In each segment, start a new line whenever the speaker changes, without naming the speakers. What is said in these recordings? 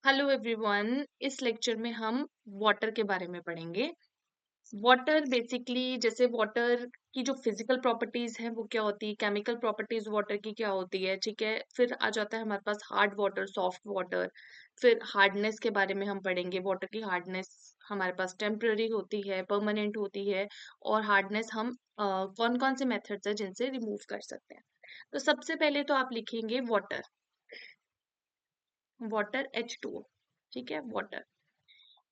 Hello everyone. इस lecture में हम वाटर के बारे में पढ़ेंगे। वाटर बेसिकली जैसे वाटर की जो फिजिकल प्रॉपर्टीज है वो क्या होती है, केमिकल प्रॉपर्टीज वाटर की क्या होती है, ठीक है। फिर आ जाता है हमारे पास हार्ड वाटर, सॉफ्ट वाटर। फिर हार्डनेस के बारे में हम पढ़ेंगे। वाटर की हार्डनेस हमारे पास टेम्पररी होती है, परमानेंट होती है। और हार्डनेस हम कौन कौन से मेथड्स है जिनसे रिमूव कर सकते हैं। तो सबसे पहले तो आप लिखेंगे वाटर। वाटर H2O, ठीक है, वाटर।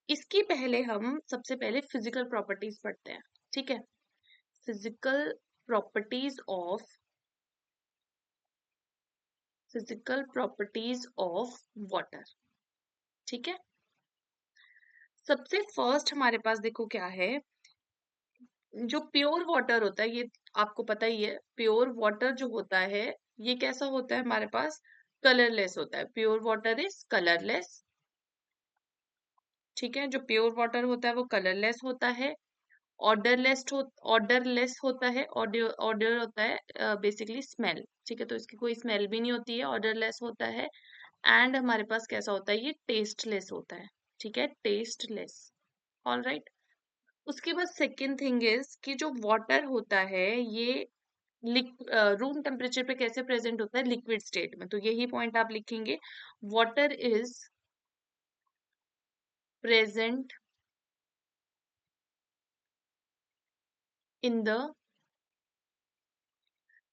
इसकी पहले हम सबसे पहले फिजिकल प्रॉपर्टीज पढ़ते हैं, ठीक है। Physical properties of physical properties of water, ठीक है। सबसे फर्स्ट हमारे पास देखो क्या है। जो प्योर वाटर होता है, ये आपको पता ही है, प्योर वाटर जो होता है ये कैसा होता है हमारे पास, कलरलेस होता है। प्योर वाटर इज कलरलेस, ठीक है। जो प्योर वाटर होता है वो कलरलेस होता है। ऑर्डरलेस होता है। ऑर्डर ऑर्डर होता है बेसिकली स्मेल, ठीक है। तो इसकी कोई स्मेल भी नहीं होती है, ऑर्डरलेस होता है। एंड हमारे पास कैसा होता है, ये टेस्टलेस होता है, ठीक है, टेस्टलेस। All right. उसके बाद सेकेंड थिंग इज कि जो वाटर होता है ये रूम टेम्परेचर पे कैसे प्रेजेंट होता है, लिक्विड स्टेट में। तो यही पॉइंट आप लिखेंगे। Water is present in the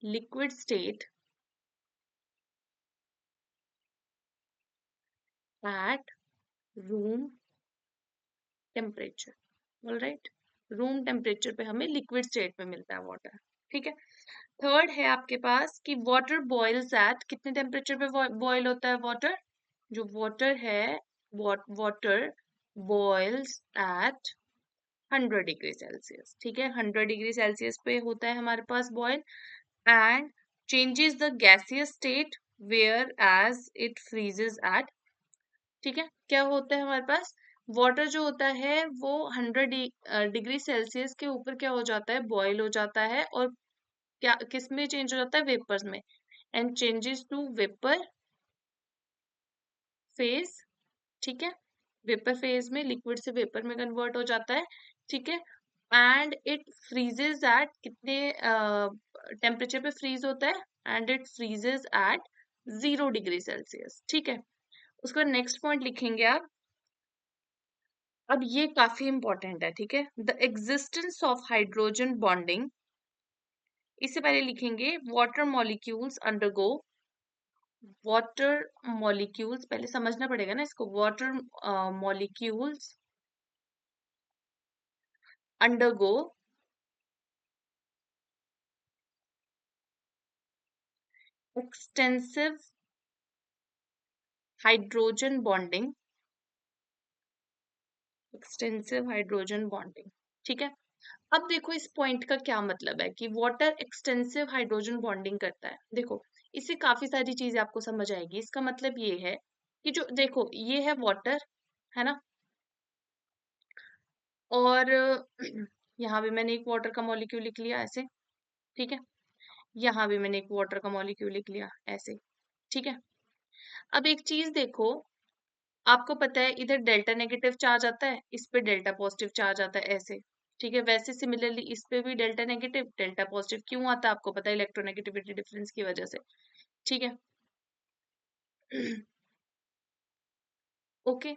liquid state at room temperature. All right. Room temperature पे हमें लिक्विड स्टेट में मिलता है वाटर, ठीक है। थर्ड है आपके पास कि वाटर बॉइल्स एट कितने टेम्परेचर पे बॉयल होता है वाटर। जो वाटर है, water boils at 100 degree Celsius, ठीक है। 100 डिग्री सेल्सियस पे होता है हमारे पास boil. And changes the gaseous state whereas it freezes at, ठीक है। क्या होता है हमारे पास, वाटर जो होता है वो 100 डिग्री सेल्सियस के ऊपर क्या हो जाता है, बॉयल हो जाता है। और क्या किस में चेंज हो जाता है, वेपर्स में। And changes to vapour phase, ठीक है। वेपर फेज में लिक्विड से वेपर में कन्वर्ट हो जाता है, ठीक है। एंड इट फ्रीजेस एट कितने टेम्परेचर पे फ्रीज होता है, and it freezes at 0 degree Celsius, ठीक है। उसका नेक्स्ट पॉइंट लिखेंगे आप। अब ये काफी इंपॉर्टेंट है, ठीक है। The existence of hydrogen bonding, इससे पहले लिखेंगे water molecules undergo. Water molecules पहले समझना पड़ेगा ना इसको। Water molecules undergo extensive hydrogen bonding, extensive hydrogen bonding, ठीक है। अब देखो इस पॉइंट का क्या मतलब है कि वाटर एक्सटेंसिव हाइड्रोजन बॉन्डिंग करता है। देखो इससे काफी सारी चीजें आपको समझ आएगी। इसका मतलब ये है कि जो देखो ये है वाटर, है ना। और यहाँ भी मैंने एक वाटर का मॉलिक्यूल लिख लिया ऐसे, ठीक है। यहाँ भी मैंने एक वाटर का मॉलिक्यूल लिख लिया ऐसे, ठीक है। अब एक चीज देखो, आपको पता है इधर डेल्टा नेगेटिव चार्ज आता है, इस पे डेल्टा पॉजिटिव चार्ज आता है ऐसे, ठीक है। वैसे सिमिलरली इस पे भी डेल्टा नेगेटिव डेल्टा पॉजिटिव क्यों आता है, आपको पता है इलेक्ट्रोनेगेटिविटी डिफरेंस की वजह से, ठीक है। ओके।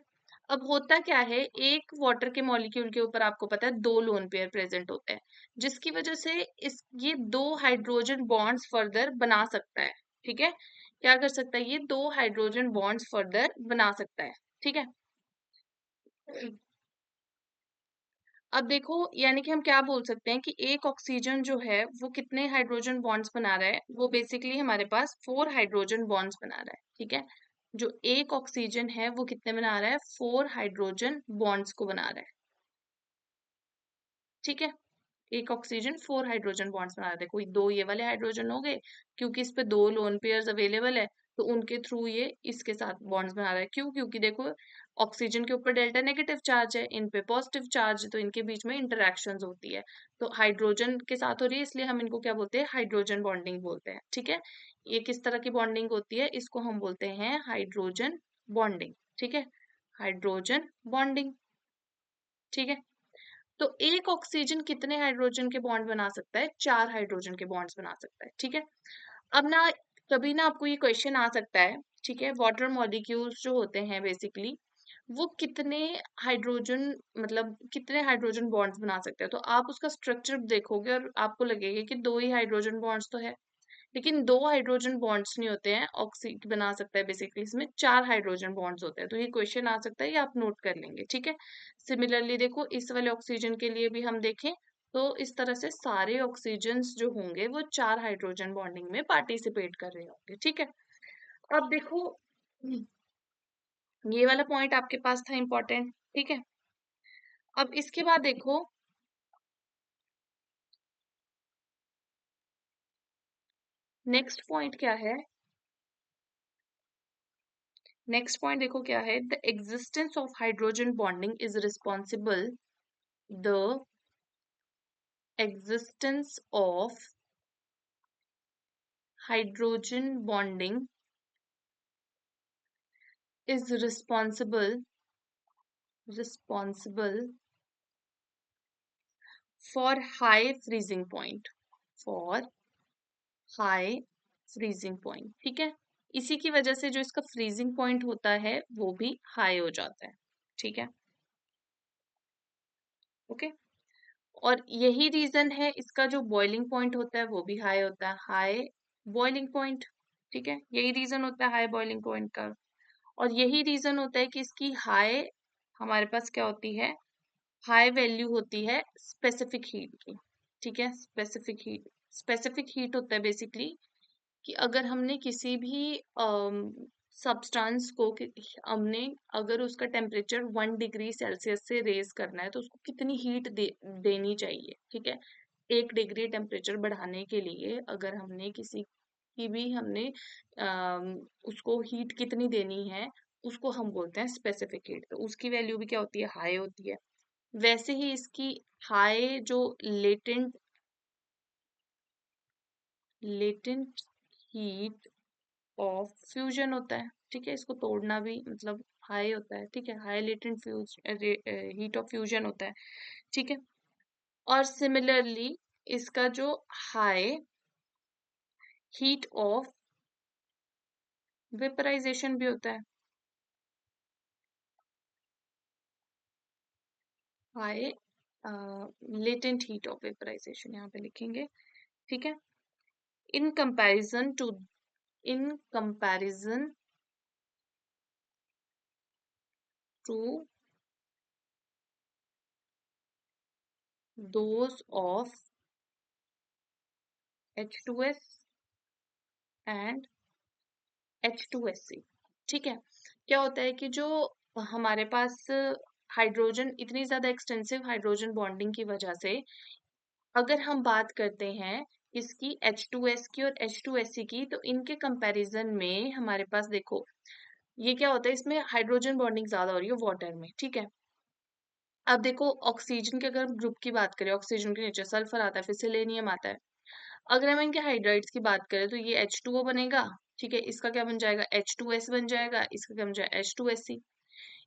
अब होता क्या है, एक वाटर के मॉलिक्यूल के ऊपर आपको पता है दो लोन पेयर प्रेजेंट होते हैं, जिसकी वजह से इस ये दो हाइड्रोजन बॉन्ड्स फर्दर बना सकता है, ठीक है। क्या कर सकता है, ये दो हाइड्रोजन बॉन्ड्स फर्दर बना सकता है, ठीक है। अब देखो यानी कि हम क्या बोल सकते हैं कि एक ऑक्सीजन जो है वो कितने हाइड्रोजन बॉन्ड्स बना रहा है, वो बेसिकली हमारे पास 4 हाइड्रोजन बॉन्ड्स बना रहा है, ठीक है। जो एक ऑक्सीजन है वो कितने बना रहा है, 4 हाइड्रोजन बॉन्ड्स को बना रहा है, ठीक है। एक ऑक्सीजन 4 हाइड्रोजन बॉन्ड्स बना रहा है। कोई दो ये वाले हाइड्रोजन हो गए, क्योंकि इस पे दो लोन पेयर्स अवेलेबल है, तो उनके थ्रू ये इसके साथ बॉन्ड्स बना रहा है। क्यों, क्योंकि देखो ऑक्सीजन के ऊपर डेल्टा नेगेटिव चार्ज है, इन पे पॉजिटिव चार्ज है, तो इनके बीच में इंटरेक्शंस होती है। तो हाइड्रोजन के साथ हो रही है, इसलिए हम इनको क्या बोलते हैं, हाइड्रोजन बॉन्डिंग बोलते हैं, ठीक है। ये किस तरह की बॉन्डिंग होती है, इसको हम बोलते हैं हाइड्रोजन बॉन्डिंग, ठीक है। Hydrogen bonding. ठीक है, तो एक ऑक्सीजन कितने हाइड्रोजन के बॉन्ड बना सकता है? 4 हाइड्रोजन के बॉन्ड्स बना सकता है। ठीक है, अब ना कभी ना आपको ये क्वेश्चन आ सकता है, ठीक है, वाटर मॉलिक्यूल्स जो होते हैं बेसिकली वो कितने हाइड्रोजन मतलब कितने हाइड्रोजन बॉन्ड्स बना सकते हैं, तो आप उसका स्ट्रक्चर देखोगे और आपको लगेगा कि दो ही हाइड्रोजन बॉन्ड्स तो है, लेकिन दो हाइड्रोजन बॉन्ड्स नहीं होते हैं, ऑक्सी बना सकता है बेसिकली, इसमें 4 हाइड्रोजन बॉन्ड्स होते हैं, तो ये क्वेश्चन आ सकता है, ये आप नोट कर लेंगे। ठीक है, सिमिलरली देखो इस वाले ऑक्सीजन के लिए भी हम देखें तो इस तरह से सारे ऑक्सीजन्स जो होंगे वो 4 हाइड्रोजन बॉन्डिंग में पार्टिसिपेट कर रहे होंगे। ठीक है, अब देखो ये वाला पॉइंट आपके पास था इंपॉर्टेंट। ठीक है, अब इसके बाद देखो नेक्स्ट पॉइंट क्या है, नेक्स्ट पॉइंट देखो क्या है, the existence of hydrogen bonding is responsible, the existence of hydrogen bonding is responsible for high freezing point, for high freezing point। ठीक है, इसी की वजह से जो इसका फ्रीजिंग पॉइंट होता है वो भी हाई हो जाता है। ठीक है, ओके, और यही रीजन है इसका जो बॉइलिंग पॉइंट होता है वो भी हाई होता है, हाई बॉइलिंग पॉइंट। ठीक है, यही रीजन होता है हाई बॉइलिंग पॉइंट का, और यही रीजन होता है कि इसकी हाई हमारे पास क्या होती है, हाई वैल्यू होती है स्पेसिफिक हीट की। ठीक है, स्पेसिफिक हीट होता है बेसिकली कि अगर हमने किसी भी सब्सटेंस को हमने अगर उसका टेम्परेचर 1 डिग्री सेल्सियस से रेज करना है तो उसको कितनी हीट देनी चाहिए। ठीक है, 1 डिग्री टेम्परेचर बढ़ाने के लिए अगर हमने किसी की भी हमने उसको हीट कितनी देनी है उसको हम बोलते हैं स्पेसिफिक हीट, तो उसकी वैल्यू भी क्या होती है, हाई होती है। वैसे ही इसकी हाई जो लेटेंट हीट ऑफ फ्यूजन होता है। ठीक है, इसको तोड़ना भी मतलब हाई होता है। ठीक है, high latent heat of fusion होता है। ठीक है, और सिमिलरली इसका जो हाई हीट ऑफ वेपराइजेशन भी होता है, high latent heat of vaporisation यहाँ पे लिखेंगे। ठीक है, in comparison to in comparison to those of H2S and H2SC। ठीक है, क्या होता है कि जो हमारे पास हाइड्रोजन इतनी ज्यादा एक्सटेंसिव हाइड्रोजन बॉन्डिंग की वजह से अगर हम बात करते हैं इसकी H2S की और H2SC की, तो इनके कंपैरिजन में हमारे पास देखो ये क्या होता है, इसमें हाइड्रोजन बॉन्डिंग ज्यादा हो रही है वाटर में। ठीक है, अब देखो ऑक्सीजन के अगर हम ग्रुप की बात करें, ऑक्सीजन के नीचे सल्फर आता है, फिर सेलेनियम आता है। अगर हम इनके हाइड्राइड्स की बात करें तो ये H2O बनेगा। ठीक है, इसका क्या बन जाएगा, H2S बन जाएगा, इसका क्या बन जाएगा, H2SC।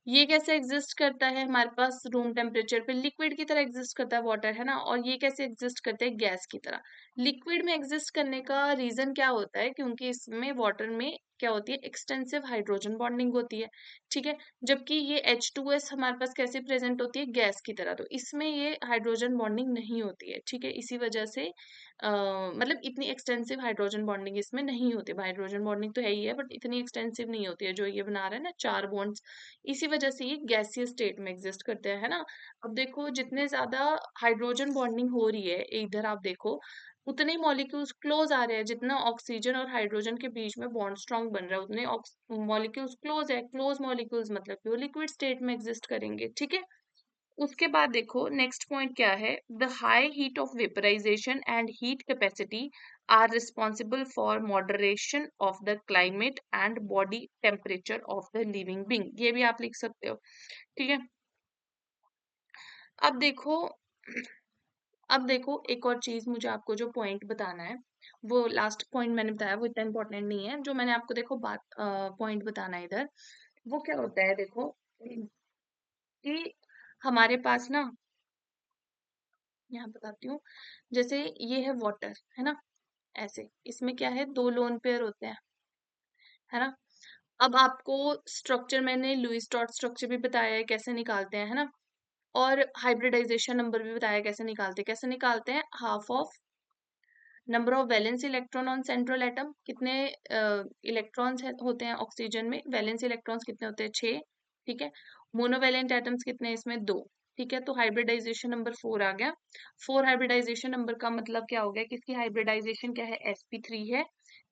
ये कैसे एग्जिस्ट करता है हमारे पास रूम टेम्परेचर पे, लिक्विड की तरह एग्जिस्ट करता है वाटर, है ना, और ये कैसे एग्जिस्ट करते हैं, गैस की तरह। लिक्विड में एग्जिस्ट करने का रीजन क्या होता है, क्योंकि इसमें वाटर में क्या होती है, एक्सटेंसिव हाइड्रोजन बॉन्डिंग होती है। ठीक है, जबकि ये H2S हमारे पास कैसे प्रेजेंट होती है, गैस की तरह, तो इसमें ये हाइड्रोजन बॉन्डिंग नहीं होती है। ठीक है, इसी वजह से मतलब इतनी एक्सटेंसिव हाइड्रोजन बॉन्डिंग इसमें नहीं होती, हाइड्रोजन बॉन्डिंग तो है ही है बट इतनी एक्सटेंसिव नहीं होती है, जो ये बना रहा है ना 4 बॉन्ड्स, इसी वजह से ये गैसीय स्टेट में एग्जिस्ट करते हैं, है ना। अब देखो जितने ज्यादा हाइड्रोजन बॉन्डिंग हो रही है इधर आप देखो उतने मॉलिक्यूल्स क्लोज आ रहे हैं, जितना ऑक्सीजन और हाइड्रोजन के बीच में बॉन्ड स्ट्रॉन्ग बन रहा है उतने मॉलिक्यूल्स क्लोज है, क्लोज मॉलिक्यूल्स मतलब कि वो लिक्विड स्टेट में एग्जिस्ट करेंगे। ठीक है, उसके बाद देखो नेक्स्ट पॉइंट क्या है, the high heat of vaporisation and heat capacity are responsible for moderation of the climate and body temperature of the living being, ये भी आप लिख सकते हो। ठीक है, अब देखो अब देखो एक और चीज मुझे आपको जो पॉइंट बताना है, वो लास्ट पॉइंट मैंने बताया वो इतना इंपॉर्टेंट नहीं है, जो मैंने आपको देखो बात पॉइंट बताना है इधर, वो क्या होता है देखो, कि हमारे पास ना, यहाँ बताती हूँ, जैसे ये है वाटर, है ना, ऐसे इसमें क्या है, दो लोन पेयर होते हैं, है ना। अब आपको स्ट्रक्चर, मैंने लुईस डॉट स्ट्रक्चर भी बताया है कैसे निकालते हैं, है ना, और हाइब्रिडाइजेशन नंबर भी बताया कैसे निकालते हैं, half of number of valence electron on central atom, कितने इलेक्ट्रॉन्स होते हैं ऑक्सीजन में, वैलेंस इलेक्ट्रॉन्स कितने होते हैं, 6, ठीक है। मोनोवैलेंट एटम्स कितने हैं इसमें, 2, ठीक है। तो हाइब्रिडाइजेशन नंबर 4 आ गया। 4 हाइब्रिडाइजेशन नंबर का मतलब क्या हो गया कि इसकी हाइब्रिडाइजेशन क्या है, sp3 है,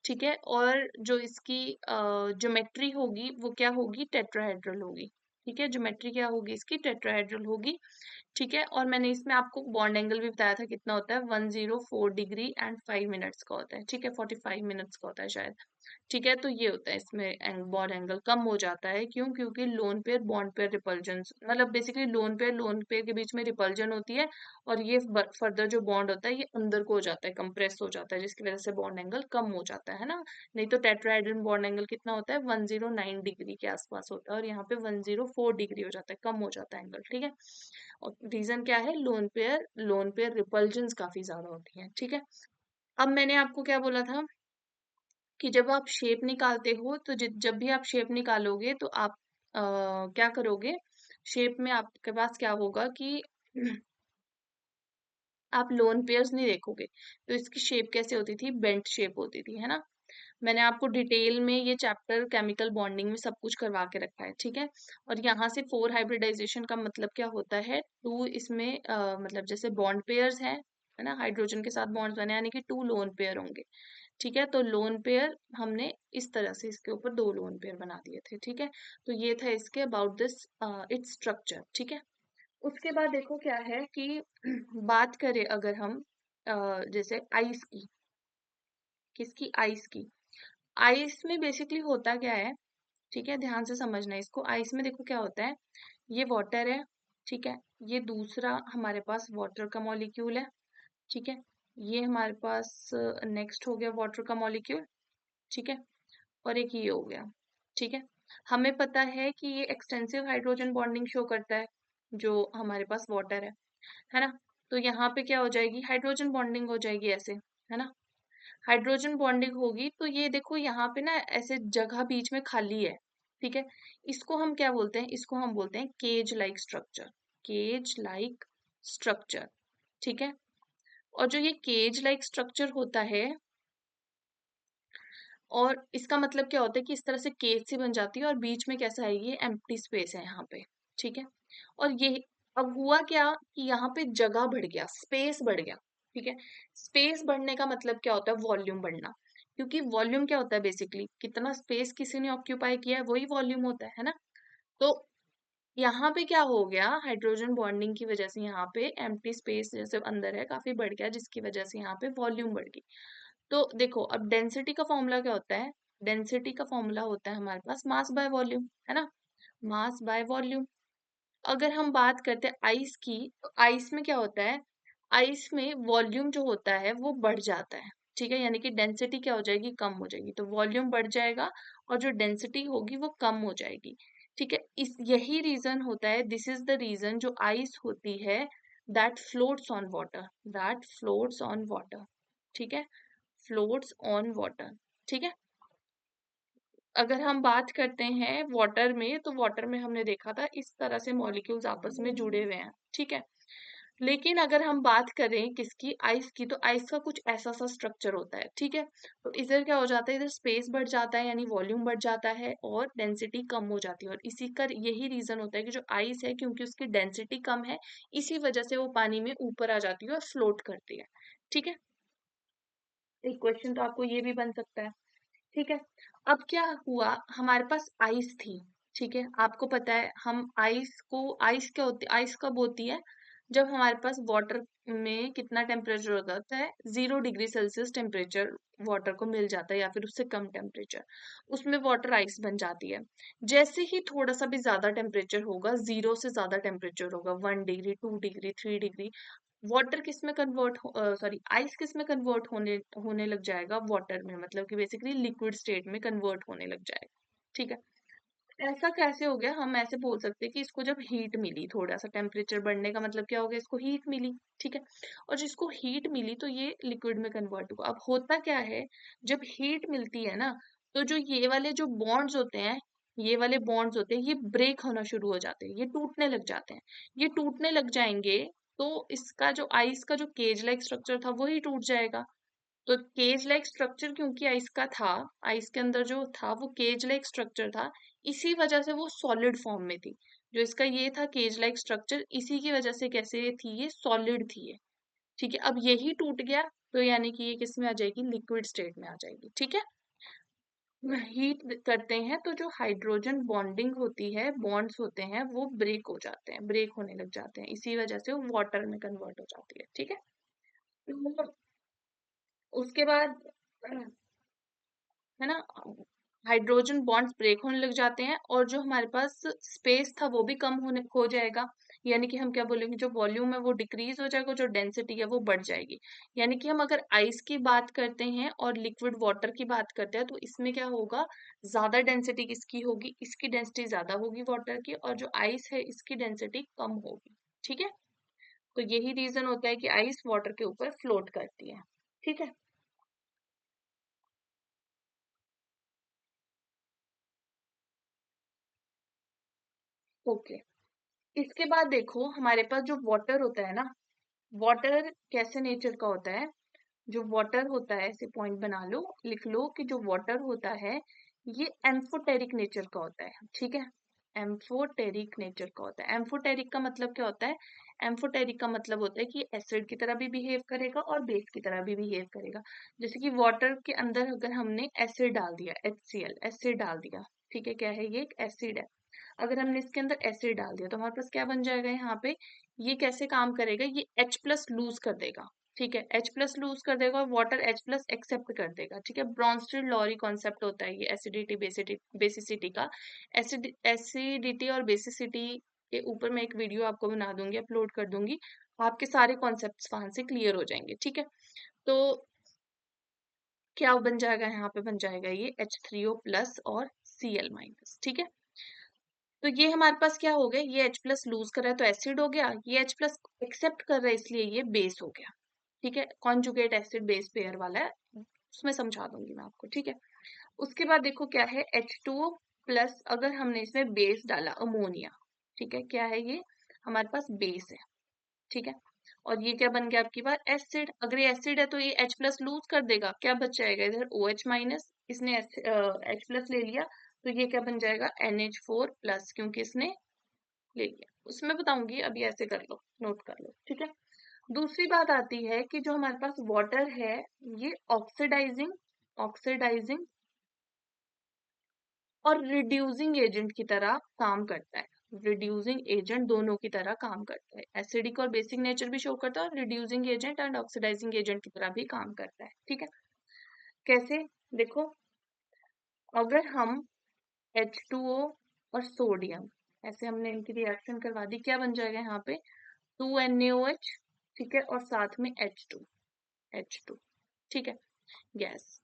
ठीक है। और जो इसकी ज्योमेट्री होगी वो क्या होगी, टेट्राहेड्रल होगी, ठीक है। ज्योमेट्री क्या होगी इसकी, टेट्राहेड्रल होगी, ठीक है। और मैंने इसमें आपको बॉन्ड एंगल भी बताया था कितना होता है, 104 डिग्री एंड 5 मिनट्स का होता है, ठीक है, 45 मिनट्स का होता है शायद, ठीक है। तो ये होता है इसमें बॉन्ड एंगल कम हो जाता है, क्यों, क्योंकि lone pair bond pair repulsion, मतलब बेसिकली लोन पेयर के बीच में रिपल्जन होती है, और ये फर्दर जो बॉन्ड होता है ये अंदर को हो जाता है, कंप्रेस हो जाता है, जिसकी वजह से बॉन्ड एंगल कम हो जाता है ना। नहीं तो टेट्राहेड्रल बॉन्ड एंगल कितना होता है, 109 डिग्री के आसपास होता है, और यहाँ पे 104 डिग्री हो जाता है, कम हो जाता है एंगल, ठीक है। और रीजन क्या है, लोन पेयर रिपल्जन्स काफी ज्यादा होती हैं, ठीक है। अब मैंने आपको क्या बोला था कि जब आप शेप निकालते हो तो जब भी आप शेप निकालोगे तो आप क्या करोगे, शेप में आपके पास क्या होगा कि आप लोन पेयर्स नहीं देखोगे। तो इसकी शेप कैसे होती थी, बेंट शेप होती थी, है ना। मैंने आपको डिटेल में ये चैप्टर केमिकल बॉन्डिंग में सब कुछ करवा के रखा है, ठीक है। और यहाँ से 4 हाइब्रिडाइजेशन का मतलब क्या होता है, 2 इसमें मतलब जैसे बॉन्ड पेयर्स हैं, है ना, हाइड्रोजन के साथ बॉन्ड्स बने, यानी कि 2 लोन पेयर होंगे, ठीक है। तो लोन पेयर हमने इस तरह से इसके ऊपर 2 लोन पेयर बना दिए थे, ठीक है। तो ये था इसके अबाउट दिस इट्स स्ट्रक्चर, ठीक है। उसके बाद देखो क्या है कि बात करें अगर हम जैसे आइस की, किसकी, आइस की, आइस में बेसिकली होता क्या है, ठीक है, ध्यान से समझना इसको। आइस में देखो क्या होता है, ये वाटर है, ठीक है, ये दूसरा हमारे पास वाटर का मॉलिक्यूल है, ठीक है, ये हमारे पास नेक्स्ट हो गया वाटर का मॉलिक्यूल, ठीक है, और एक ये हो गया, ठीक है। हमें पता है कि ये एक्सटेंसिव हाइड्रोजन बॉन्डिंग शो करता है, जो हमारे पास वाटर है ना। तो यहाँ पे क्या हो जाएगी, हाइड्रोजन बॉन्डिंग हो जाएगी ऐसे, है ना। हाइड्रोजन बॉन्डिंग होगी तो ये देखो यहाँ पे ना ऐसे जगह बीच में खाली है, ठीक है। इसको हम क्या बोलते हैं, इसको हम बोलते हैं cage like structure, cage like structure, ठीक है। और जो ये केज लाइक स्ट्रक्चर होता है, और इसका मतलब क्या होता है कि इस तरह से केज सी बन जाती है, और बीच में कैसा है, ये एम्प्टी स्पेस है यहाँ पे, ठीक है। और ये अब हुआ क्या कि यहाँ पे जगह बढ़ गया, स्पेस बढ़ गया, ठीक है। स्पेस बढ़ने का मतलब क्या होता है, वॉल्यूम बढ़ना, क्योंकि वॉल्यूम क्या होता है, बेसिकली कितना स्पेस किसी ने ऑक्यूपाई किया है वही वॉल्यूम होता है ना। तो यहाँ पे क्या हो गया, हाइड्रोजन बॉन्डिंग की वजह से यहाँ पे एम्प्टी स्पेस जैसे अंदर है काफी बढ़ गया, जिसकी वजह से यहाँ पे वॉल्यूम बढ़ गई। तो देखो अब डेंसिटी का फॉर्मूला क्या होता है, डेंसिटी का फॉर्मूला होता है हमारे पास मास बाय वॉल्यूम, है ना, मास बाय वॉल्यूम। अगर हम बात करते हैं आइस की, तो आइस में क्या होता है, आइस में वॉल्यूम जो होता है वो बढ़ जाता है, ठीक है, यानी कि डेंसिटी क्या हो जाएगी, कम हो जाएगी, तो वॉल्यूम बढ़ जाएगा और जो डेंसिटी होगी वो कम हो जाएगी, ठीक है। इस यही रीजन होता है, दिस इज द रीजन जो आइस होती है that floats on water, that floats on water, ठीक है, फ्लोट्स ऑन वाटर, ठीक है। अगर हम बात करते हैं वाटर में, तो वाटर में हमने देखा था इस तरह से मॉलिक्यूल्स आपस में जुड़े हुए हैं, ठीक है। लेकिन अगर हम बात करें किसकी, आइस की, तो आइस का कुछ ऐसा सा स्ट्रक्चर होता है, ठीक है। तो इधर क्या हो जाता है, इधर स्पेस बढ़ जाता है यानी वॉल्यूम बढ़ जाता है, और डेंसिटी कम हो जाती है, और इसी का यही रीजन होता है कि जो आइस है, क्योंकि उसकी डेंसिटी कम है, इसी वजह से वो पानी में ऊपर आ जाती है और फ्लोट करती है, ठीक है। एक क्वेश्चन तो आपको ये भी बन सकता है, ठीक है। अब क्या हुआ, हमारे पास आइस थी, ठीक है, आपको पता है हम आइस को, आइस क्या होती, आइस कब होती है, जब हमारे पास वाटर में कितना टेम्परेचर होता है, 0 डिग्री सेल्सियस टेम्परेचर वाटर को मिल जाता है, या फिर उससे कम टेम्परेचर, उसमें वाटर आइस बन जाती है। जैसे ही थोड़ा सा भी ज्यादा टेम्परेचर होगा, 0 से ज्यादा टेम्परेचर होगा, 1 डिग्री, 2 डिग्री, 3 डिग्री, वाटर किस में कन्वर्ट, सॉरी आइस किस में कन्वर्ट होने होने लग जाएगा, वाटर में, मतलब कि बेसिकली लिक्विड स्टेट में कन्वर्ट होने लग जाएगा, ठीक है। ऐसा कैसे हो गया? हम ऐसे बोल सकते हैं कि इसको जब हीट मिली, थोड़ा सा टेम्परेचर बढ़ने का मतलब क्या हो गया, इसको हीट मिली, ठीक है। और जिसको हीट मिली तो ये लिक्विड में कन्वर्ट हुआ। अब होता क्या है, जब हीट मिलती है ना, तो जो ये वाले जो बॉन्ड्स होते हैं, ये वाले बॉन्ड्स होते हैं, ये ब्रेक होना शुरू हो जाते हैं, ये टूटने लग जाते हैं। ये टूटने लग जाएंगे तो इसका जो आइस का जो केज लाइक स्ट्रक्चर था वही टूट जाएगा। तो केज लाइक स्ट्रक्चर क्योंकि आइस का था, आइस के अंदर जो था वो केज लाइक स्ट्रक्चर था, इसी वजह से वो सॉलिड फॉर्म में थी। जो इसका ये था केज लाइक स्ट्रक्चर, इसी की वजह से कैसे थी, ये सॉलिड थी ये, ठीक है। अब यही टूट गया तो यानी कि ये किस में आ जाएगी, लिक्विड स्टेट में आ जाएगी, ठीक है। हीट करते हैं तो जो हाइड्रोजन बॉन्डिंग होती है, बॉन्ड्स होते हैं, वो ब्रेक हो जाते हैं, ब्रेक होने लग जाते हैं, इसी वजह से वो वाटर में कन्वर्ट हो जाती है, ठीक है। तो उसके बाद है ना, हाइड्रोजन बॉन्ड्स ब्रेक होने लग जाते हैं और जो हमारे पास स्पेस था वो भी कम होने हो जाएगा। यानी कि हम क्या बोलेंगे, जो वॉल्यूम है वो डिक्रीज हो जाएगा, जो डेंसिटी है वो बढ़ जाएगी। यानी कि हम अगर आइस की बात करते हैं और लिक्विड वाटर की बात करते हैं तो इसमें क्या होगा, ज्यादा डेंसिटी किसकी होगी, इसकी डेंसिटी ज्यादा होगी वाटर की, और जो आइस है इसकी डेंसिटी कम होगी, ठीक है। तो यही रीजन होता है कि आइस वाटर के ऊपर फ्लोट करती है, ठीक है। ओके, इसके बाद देखो हमारे पास जो वाटर होता है ना, वाटर कैसे नेचर का होता है। जो वाटर होता है, ऐसे पॉइंट बना लो, लिख लो कि जो वाटर होता है ये एम्फोटेरिक नेचर का होता है, ठीक है। एम्फोटेरिक नेचर का होता है। एम्फोटेरिक का मतलब क्या होता है, एम्फोटेरिक का मतलब होता है कि एसिड की तरह भी बिहेव करेगा और बेस की तरह भी बिहेव करेगा। जैसे कि वाटर के अंदर अगर हमने एसिड डाल दिया, HCl एसिड डाल दिया, ठीक है, क्या है ये, एक एसिड है। अगर हमने इसके अंदर एसिड डाल दिया तो हमारे पास क्या बन जाएगा यहाँ पे, ये कैसे काम करेगा, ये H प्लस लूज कर देगा, ठीक है। H प्लस लूज कर देगा और वाटर H प्लस एक्सेप्ट कर देगा, ठीक है। ब्रॉन्स्टेड लॉरी कॉन्सेप्ट होता है ये एसिडिटी बेसिसिटी का। एसिडिटी और बेसिसिटी के ऊपर मैं एक वीडियो आपको बना दूंगी, अपलोड कर दूंगी, आपके सारे कॉन्सेप्ट्स वहां से क्लियर हो जाएंगे, ठीक है। तो क्या बन जाएगा, यहाँ पे बन जाएगा ये H3O प्लस और Cl माइनस, ठीक है। तो ये हमारे पास क्या हो गया, ये H प्लस लूज कर रहा है तो एसिड हो गया, ये H प्लस एक्सेप्ट कर रहा है इसलिए ये बेस हो गया, ठीक है। कॉन्जुगेट एसिड बेस पेयर वाला है, उसमें समझा दूंगी मैं आपको, ठीक है। उसके बाद देखो क्या है, H2O प्लस, अगर हमने इसमें बेस डाला अमोनिया, ठीक है, क्या है ये, हमारे पास बेस है, ठीक है। और ये क्या बन गया आपकी बार, एसिड। अगर ये एसिड है तो ये H प्लस लूज कर देगा, क्या बच जाएगा इधर OH माइनस, इसने H प्लस ले लिया तो ये क्या बन जाएगा, NH4 प्लस, क्योंकि इसने ले लिया। उसमें बताऊंगी, अभी ऐसे कर लो, नोट कर लो, ठीक है। दूसरी बात आती है कि जो हमारे पास वाटर है ये ऑक्सीडाइजिंग ऑक्सीडाइजिंग और रिड्यूसिंग एजेंट की तरह काम करता है। रिड्यूसिंग एजेंट दोनों की तरह काम करता है, एसिडिक और बेसिक नेचर भी शो करता है और reducing agent and oxidising agent की तरह भी काम करता है, ठीक है। कैसे, देखो, अगर हम H2O और सोडियम, ऐसे हमने इनकी रिएक्शन करवा दी, क्या बन जाएगा यहाँ पे, 2NaOH, ठीक है, और साथ में H2, ठीक है, गैस।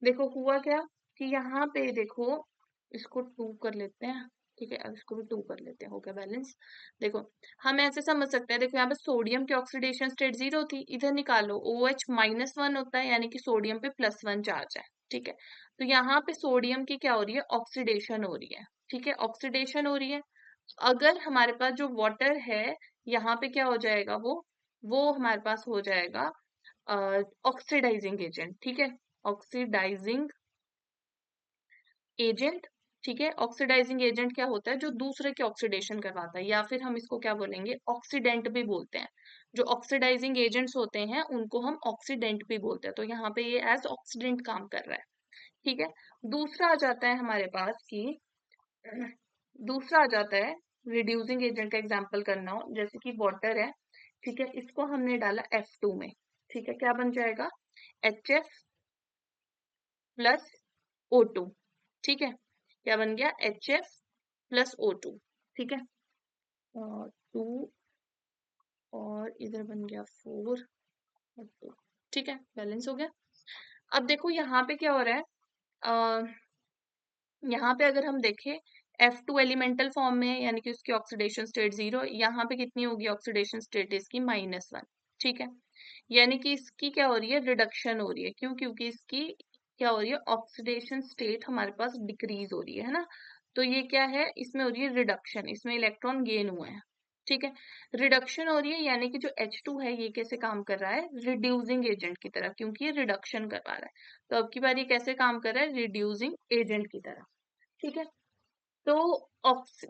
देखो हुआ क्या कि यहाँ पे देखो, इसको 2 कर लेते हैं, ठीक है, अब इसको भी 2 कर लेते हैं, हो गया बैलेंस। देखो हम ऐसे समझ सकते हैं, देखो यहाँ पे सोडियम की ऑक्सीडेशन स्टेट 0 थी, इधर निकालो OH-1 होता है, यानी कि सोडियम पे +1 चार्ज है, ठीक है। तो यहाँ पे सोडियम की क्या हो रही है, ऑक्सीडेशन हो रही है, ठीक है, ऑक्सीडेशन हो रही है। अगर हमारे पास जो वाटर है, यहाँ पे क्या हो जाएगा, वो हमारे पास हो जाएगा ऑक्सीडाइजिंग एजेंट, ठीक है, ऑक्सीडाइजिंग एजेंट, ठीक है। ऑक्सीडाइजिंग एजेंट क्या होता है, जो दूसरे के ऑक्सीडेशन करवाता है, या फिर हम इसको क्या बोलेंगे, ऑक्सीडेंट भी बोलते हैं। जो ऑक्सीडाइजिंग एजेंट्स होते हैं उनको हम ऑक्सीडेंट भी बोलते हैं, तो यहाँ पे ये एज ऑक्सीडेंट काम कर रहा है, ठीक है। दूसरा आ जाता है हमारे पास कि दूसरा आ जाता है रिड्यूसिंग एजेंट का एग्जाम्पल करना हो, जैसे कि वाटर है, ठीक है, इसको हमने डाला F2 में, ठीक है, क्या बन जाएगा, HF प्लस O2, ठीक है, क्या बन गया, HF प्लस O2, ठीक है, और 2, और इधर बन गया 4 और 2, ठीक है, बैलेंस हो गया। अब देखो यहाँ पे क्या हो रहा है, यहाँ पे अगर हम देखें F2 एलिमेंटल फॉर्म में, यानी कि उसकी ऑक्सीडेशन स्टेट 0, यहाँ पे कितनी होगी ऑक्सीडेशन स्टेट इसकी -1, ठीक है। यानी कि इसकी क्या हो रही है, रिडक्शन हो रही है। क्यों? क्योंकि इसकी क्या हो रही है, ऑक्सीडेशन स्टेट हमारे पास डिक्रीज हो रही है ना। तो ये क्या है, इसमें हो रही है रिडक्शन, इसमें इलेक्ट्रॉन गेन हुए हैं, ठीक है। रिडक्शन हो रही है, यानी कि जो H2 है ये कैसे काम कर रहा है, रिड्यूसिंग एजेंट की तरह, क्योंकि ये रिडक्शन करवा रहा है। तो अब की बार ये कैसे काम कर रहा है, रिड्यूसिंग एजेंट की तरह, ठीक है। तो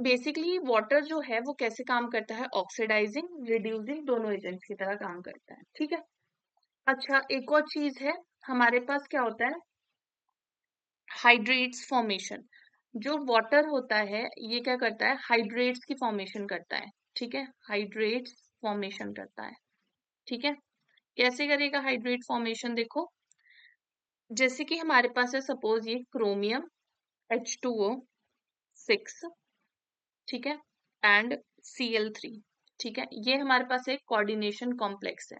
बेसिकली वाटर जो है वो कैसे काम करता है, ऑक्सीडाइजिंग रिड्यूसिंग दोनों एजेंट्स की तरह काम करता है, ठीक है। अच्छा, एक और चीज है, हमारे पास क्या होता है, हाइड्रेट्स फॉर्मेशन। जो वाटर होता है ये क्या करता है, हाइड्रेट्स की फॉर्मेशन करता है, ठीक है। हाइड्रेट्स फॉर्मेशन करता है, ठीक है। कैसे करेगा हाइड्रेट फॉर्मेशन, देखो जैसे कि हमारे पास है सपोज ये क्रोमियम H2O6, ठीक है, एंड Cl3, ठीक है। ये हमारे पास एक कोऑर्डिनेशन कॉम्प्लेक्स है।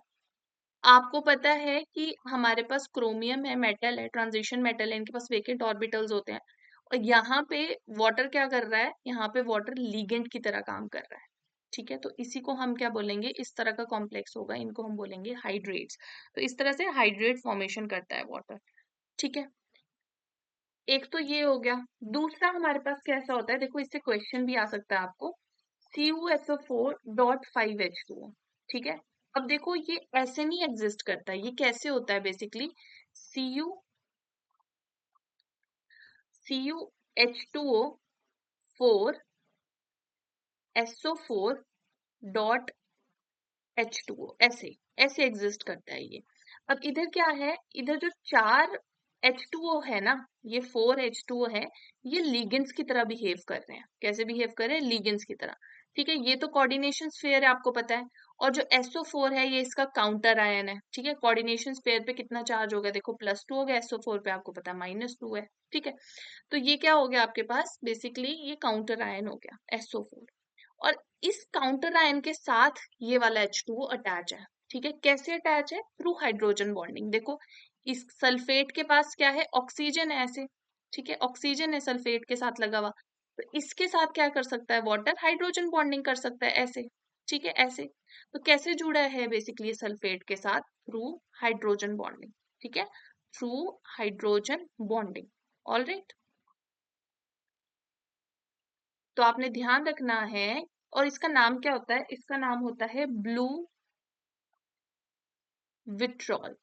आपको पता है कि हमारे पास क्रोमियम है, मेटल है, ट्रांजिशन मेटल है, इनके पास वेकेंट ऑर्बिटल्स होते हैं। और यहाँ पे वाटर क्या कर रहा है, यहाँ पे वाटर लिगेंड की तरह काम कर रहा है, ठीक है। तो इसी को हम क्या बोलेंगे, इस तरह का कॉम्प्लेक्स होगा, इनको हम बोलेंगे हाइड्रेट्स। तो इस तरह से हाइड्रेट फॉर्मेशन करता है वाटर, ठीक है। एक तो ये हो गया। दूसरा हमारे पास कैसा होता है, देखो इससे क्वेश्चन भी आ सकता है आपको, CuSO4.5H2O, ठीक है। अब देखो ये ऐसे नहीं एग्जिस्ट करता है, ये कैसे होता है बेसिकली, CuH2O4 SO4.H2O, ऐसे ऐसे एग्जिस्ट करता है ये। अब इधर क्या है, इधर जो 4 H2O है ना, ये 4 H2O है, ये लिगेंड्स की तरह बिहेव कर रहे हैं। कैसे बिहेव कर रहे हैं, लिगेंड्स की तरह, ठीक है। ये तो कोऑर्डिनेशन स्फीयर है, आपको पता है। और जो SO4 है ये इसका काउंटर आयन है, ठीक है। कोऑर्डिनेशन स्फीयर पे कितना चार्ज होगा, देखो +2 हो गया, SO4 पे आपको पता है -2 है, ठीक है। तो ये क्या हो गया आपके पास, बेसिकली ये काउंटर आयन हो गया SO4। और इस काउंटर आयन के साथ ये वाला H2O अटैच है, ठीक है। कैसे अटैच है, थ्रू हाइड्रोजन बॉन्डिंग। देखो इस सल्फेट के पास क्या है, ऑक्सीजन है ऐसे, ठीक है, ऑक्सीजन है सल्फेट के साथ लगा हुआ। तो इसके साथ क्या कर सकता है वाटर, हाइड्रोजन बॉन्डिंग कर सकता है ऐसे, ठीक है, ऐसे। तो कैसे जुड़ा है बेसिकली सल्फेट के साथ, थ्रू हाइड्रोजन बॉन्डिंग, ठीक है, थ्रू हाइड्रोजन बॉन्डिंग, ऑलराइट। तो आपने ध्यान रखना है। और इसका नाम क्या होता है, इसका नाम होता है ब्लू विट्रॉल,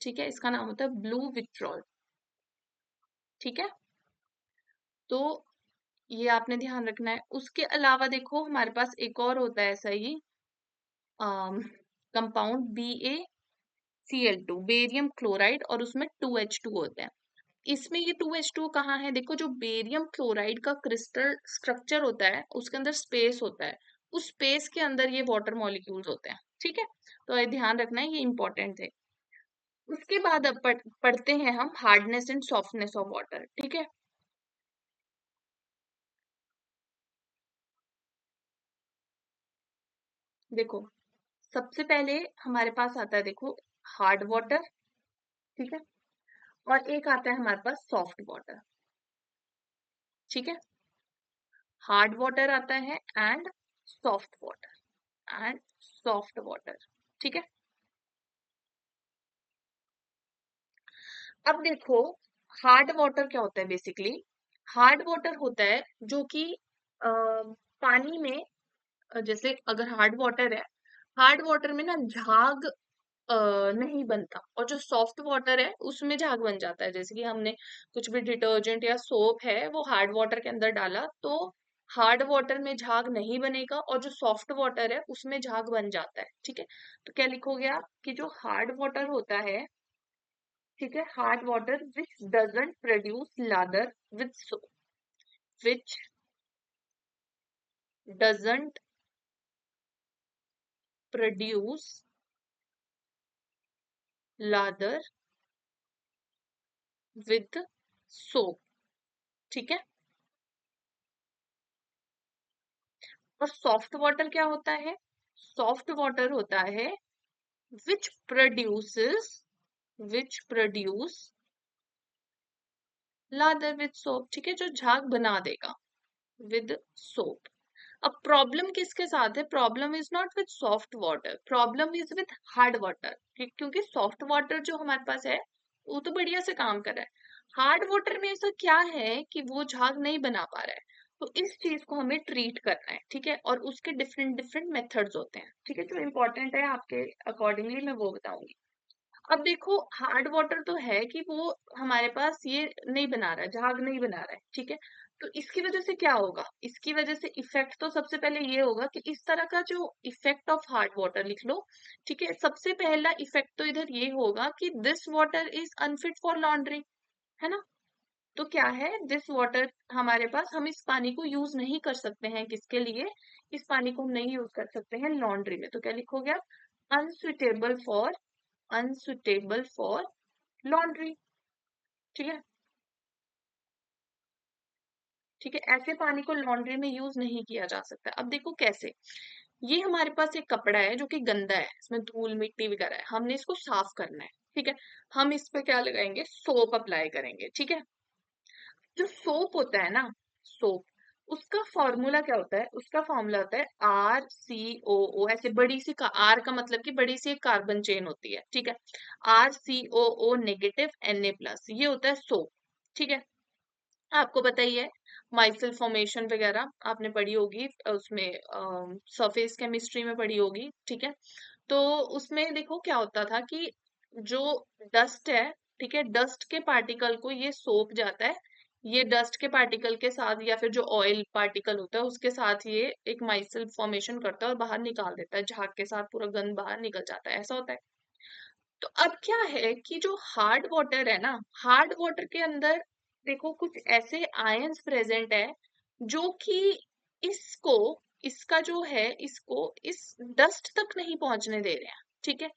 ठीक है। इसका नाम होता है ब्लू विट्रॉल, ठीक है। तो ये आपने ध्यान रखना है। उसके अलावा देखो हमारे पास एक और होता है ऐसा ही कंपाउंड BaCl2, बेरियम क्लोराइड, और उसमें 2H2 होता है। इसमें ये 2H2 कहाँ है, देखो जो बेरियम क्लोराइड का क्रिस्टल स्ट्रक्चर होता है उसके अंदर स्पेस होता है, उस स्पेस के अंदर ये वाटर मॉलिक्यूल्स होते हैं, ठीक है। तो ये ध्यान रखना है, ये इंपॉर्टेंट है। उसके बाद अब पढ़ते हैं हम hardness and softness of water, ठीक है। देखो सबसे पहले हमारे पास आता है, देखो हार्ड वाटर, ठीक है, और एक आता है हमारे पास सॉफ्ट वाटर, ठीक है। हार्ड वाटर आता है and soft water, and soft water, ठीक है। अब देखो हार्ड वाटर क्या होता है, बेसिकली हार्ड वाटर होता है जो कि पानी में, जैसे अगर हार्ड वाटर है, हार्ड वाटर में ना झाग नहीं बनता, और जो सॉफ्ट वाटर है उसमें झाग बन जाता है। जैसे कि हमने कुछ भी डिटर्जेंट या सोप है वो हार्ड वाटर के अंदर डाला तो हार्ड वाटर में झाग नहीं बनेगा, और जो सॉफ्ट वाटर है उसमें झाग बन जाता है, ठीक है। तो क्या लिखोगे आप कि जो हार्ड वाटर होता है, ठीक है, hard water which doesn't produce lather with soap, which doesn't produce lather with soap, ठीक है। और सॉफ्ट वाटर क्या होता है, सॉफ्ट वाटर होता है which produces which produce lather with soap, ठीक है, जो झाग बना देगा विद सोप। अब प्रॉब्लम किसके साथ है? Problem is not with soft water, problem is with hard water, क्योंकि सॉफ्ट वाटर जो हमारे पास है वो तो बढ़िया से काम कर रहा है, हार्ड वाटर में ऐसा क्या है कि वो झाग नहीं बना पा रहा है। तो इस चीज को हमें ट्रीट करना है, ठीक है, और उसके डिफरेंट डिफरेंट मेथड्स होते हैं, ठीक है, जो इंपॉर्टेंट है आपके अकॉर्डिंगली मैं वो बताऊंगी। अब देखो हार्ड वाटर तो है कि वो हमारे पास ये नहीं बना रहा है, झाग नहीं बना रहा है, ठीक है। तो इसकी वजह से क्या होगा? इसकी वजह से इफेक्ट तो सबसे पहले ये होगा कि इस तरह का जो इफेक्ट ऑफ हार्ड वाटर लिख लो, ठीक है, सबसे पहला इफेक्ट तो इधर ये होगा कि this water is unfit for laundering, है ना। तो क्या है, दिस वाटर हमारे पास, हम इस पानी को यूज नहीं कर सकते हैं, किसके लिए? इस पानी को हम नहीं यूज कर सकते हैं लॉन्ड्री में। तो क्या लिखोगे आप? Unsuitable for, unsuitable for laundry, ठीक है, ठीक है, ऐसे पानी को लॉन्ड्री में यूज नहीं किया जा सकता। अब देखो कैसे, ये हमारे पास एक कपड़ा है जो कि गंदा है, इसमें धूल मिट्टी वगैरह है, हमने इसको साफ करना है, ठीक है। हम इस पे क्या लगाएंगे? सोप अप्लाई करेंगे, ठीक है। जो सोप होता है ना, सोप, उसका फॉर्मूला क्या होता है? उसका फॉर्मूला होता है RCOO, ऐसे बड़ी सी का, आर का मतलब कि बड़ी सी एक कार्बन चेन होती है, ठीक है, RCOO नेगेटिव Na+, ये होता है सोप, ठीक है। आपको पता ही है, माइसिल फॉर्मेशन वगैरह आपने पढ़ी होगी उसमें, सरफेस केमिस्ट्री में पढ़ी होगी, ठीक है। तो उसमें देखो क्या होता था कि जो डस्ट है, ठीक है, डस्ट के पार्टिकल को ये सोप जाता है, ये डस्ट के पार्टिकल के साथ या फिर जो ऑयल पार्टिकल होता है उसके साथ ये एक माइसिल फॉर्मेशन करता है और बाहर निकाल देता है, झाग के साथ पूरा गंद बाहर निकल जाता है, ऐसा होता है। तो अब क्या है कि जो हार्ड वाटर है ना, हार्ड वाटर के अंदर देखो कुछ ऐसे आयंस प्रेजेंट है जो कि इसको, इसका जो है, इसको इस डस्ट तक नहीं पहुंचने दे रहे हैं, ठीक है,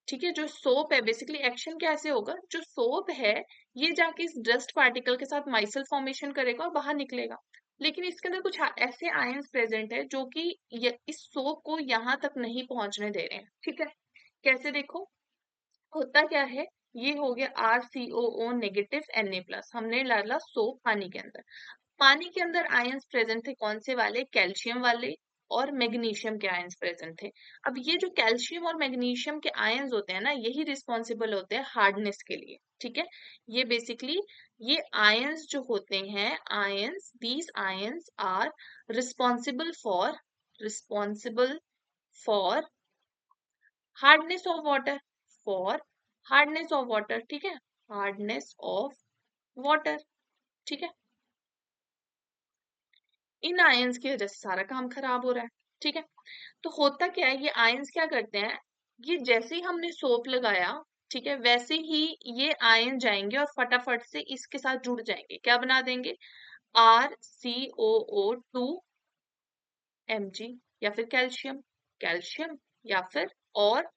ठीक है। जो सोप है, बेसिकली एक्शन कैसे होगा, जो सोप है ये जाके इस डस्ट पार्टिकल के साथ माइसल फॉर्मेशन करेगा और बाहर निकलेगा, लेकिन इसके अंदर कुछ ऐसे आयंस प्रेजेंट है जो कि इस सोप को यहाँ तक नहीं पहुंचने दे रहे हैं, ठीक है। कैसे देखो, होता क्या है, ये हो गया RCOO नेगेटिव Na+, हमने डाला सोप पानी के अंदर। पानी के अंदर आयंस प्रेजेंट थे, कौन से वाले? कैल्शियम वाले और मैग्नीशियम के आयंस प्रेजेंट थे। अब ये जो कैल्शियम और मैग्नीशियम के आयंस होते हैं ना, यही रिस्पॉन्सिबल होते हैं हार्डनेस के लिए, ठीक है। ये बेसिकली, ये आयंस जो होते हैं, ions, these ions are responsible for, responsible for hardness of water, for hardness of water, ठीक है, हार्डनेस ऑफ वाटर, ठीक है। इन आयंस की वजह से सारा काम खराब हो रहा है, ठीक है। तो होता क्या है, ये आयंस क्या करते हैं, ये जैसे ही हमने सोप लगाया, ठीक है, वैसे ही ये आयन जाएंगे और फटाफट से इसके साथ जुड़ जाएंगे, क्या बना देंगे? RCOO2 Mg, या फिर कैल्शियम, कैल्शियम, या फिर और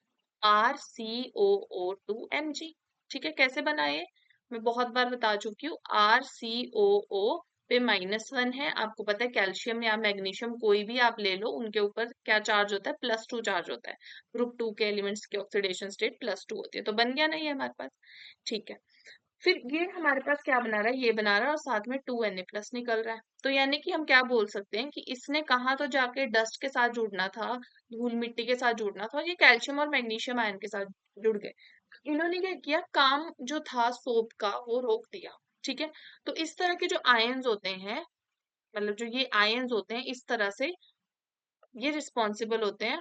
RCOO2 Mg, ठीक है। कैसे बनाए? मैं बहुत बार बता चुकी हूँ, RCOO पे -1 है, आपको पता है कैल्शियम या मैग्नीशियम कोई भी आप ले लो, उनके ऊपर क्या चार्ज होता है? +2 चार्ज होता है, ग्रुप 2 के एलिमेंट्स की ऑक्सीडेशन स्टेट +2 होती है, तो बन गया नहीं है हमारे पास, ठीक है। फिर ये हमारे पास क्या बना रहा है? ये बना रहा है और साथ में 2Na+ निकल रहा है। तो यानी कि हम क्या बोल सकते हैं कि इसने कहा तो जाके डस्ट के साथ जुड़ना था, धूल मिट्टी के साथ जुड़ना था, और ये कैल्शियम और मैग्नीशियम आयन के साथ जुड़ गए। इन्होंने क्या किया, काम जो था सोप का वो रोक दिया, ठीक है। तो इस तरह के जो आयंस होते हैं, मतलब जो ये आयंस होते हैं, इस तरह से ये रिस्पॉन्सिबल होते हैं,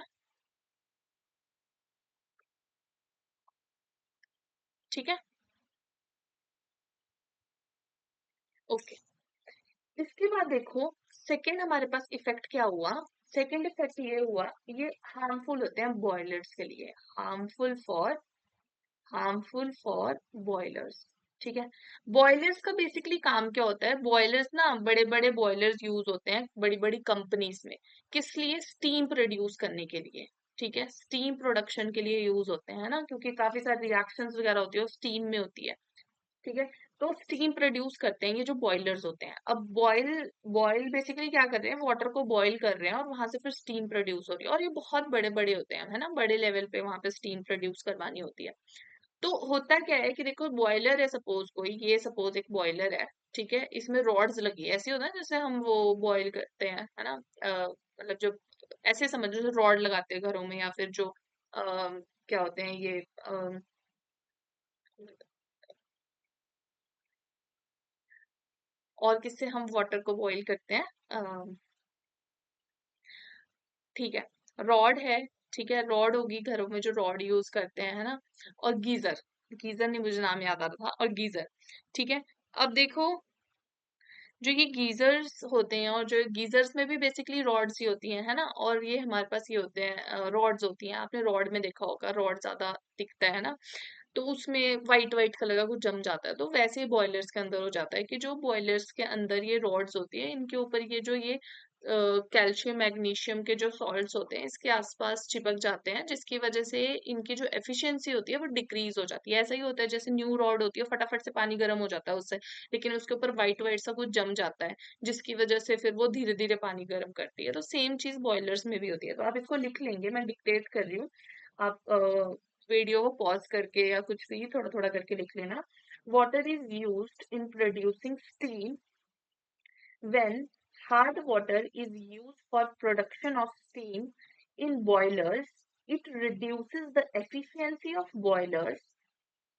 ठीक है, ओके। इसके बाद देखो सेकंड हमारे पास इफेक्ट क्या हुआ, सेकंड इफेक्ट ये हुआ, ये हार्मफुल होते हैं बॉयलर्स के लिए, harmful for, harmful for boilers, ठीक है। बॉयलर्स का बेसिकली काम क्या होता है? बॉयलर्स ना, बड़े बड़े बॉयलर्स यूज होते हैं बड़ी बड़ी कंपनीज में, किस लिए? स्टीम प्रोड्यूस करने के लिए, ठीक है, स्टीम प्रोडक्शन के लिए यूज होते हैं ना, क्योंकि काफी सारी रिएक्शंस वगैरह होती है वो स्टीम में होती है, ठीक है। तो स्टीम प्रोड्यूस करते हैं ये जो बॉयलर्स होते हैं। अब बॉयल, बॉयल बेसिकली क्या कर रहे हैं? वाटर को बॉयल कर रहे हैं और वहां से फिर स्टीम प्रोड्यूस हो रही है, और ये बहुत बड़े बड़े होते हैं, है ना, बड़े लेवल पे वहां पे स्टीम प्रोड्यूस करवानी होती है। तो होता क्या है कि देखो बॉयलर है, सपोज कोई, ये सपोज एक बॉयलर है, ठीक है, इसमें रॉड्स लगी है, ऐसे होता है जैसे हम वो बॉयल करते हैं, है ना, मतलब जो ऐसे समझो रॉड लगाते हैं घरों में, या फिर जो क्या होते हैं ये और किससे हम वाटर को बॉईल करते हैं, ठीक है, रॉड है, ठीक है, रॉड होगी घरों में जो रॉड यूज करते हैं, है ना, और गीजर, गीजर नहीं मुझे नाम याद आ रहा था, और गीजर, ठीक है। अब देखो जो ये गीजर्स होते हैं, और जो गीजर्स में भी बेसिकली रॉड्स ही होती हैं, है ना, और ये हमारे पास ये होते हैं रॉड्स होती हैं, आपने रॉड में देखा होगा रॉड ज्यादा दिखता है ना, तो उसमें वाइट वाइट कलर का कुछ जम जाता है, तो वैसे ही बॉयलर्स के अंदर हो जाता है कि जो बॉयलर्स के अंदर ये रॉड्स होती है, इनके ऊपर ये जो ये कैल्शियम मैग्नीशियम के जो सॉल्ट्स होते हैं इसके आसपास चिपक जाते हैं, जिसकी वजह से इनकी जो एफिशिएंसी होती है वो डिक्रीज हो जाती है। ऐसा ही होता है जैसे न्यू रॉड होती है, फटाफट से पानी गर्म हो जाता है उससे, लेकिन उसके ऊपर व्हाइट व्हाइट सा कुछ जम जाता है, जिसकी वजह से फिर वो धीरे धीरे पानी गर्म करती है। तो सेम चीज बॉयलर्स में भी होती है, तो आप इसको लिख लेंगे, मैं डिक्टेट कर रही हूँ, आप वीडियो को पॉज करके या कुछ भी थोड़ा थोड़ा करके लिख लेना। Water is used in producing steam when hard water is used for production of steam in boilers. It reduces the efficiency of boilers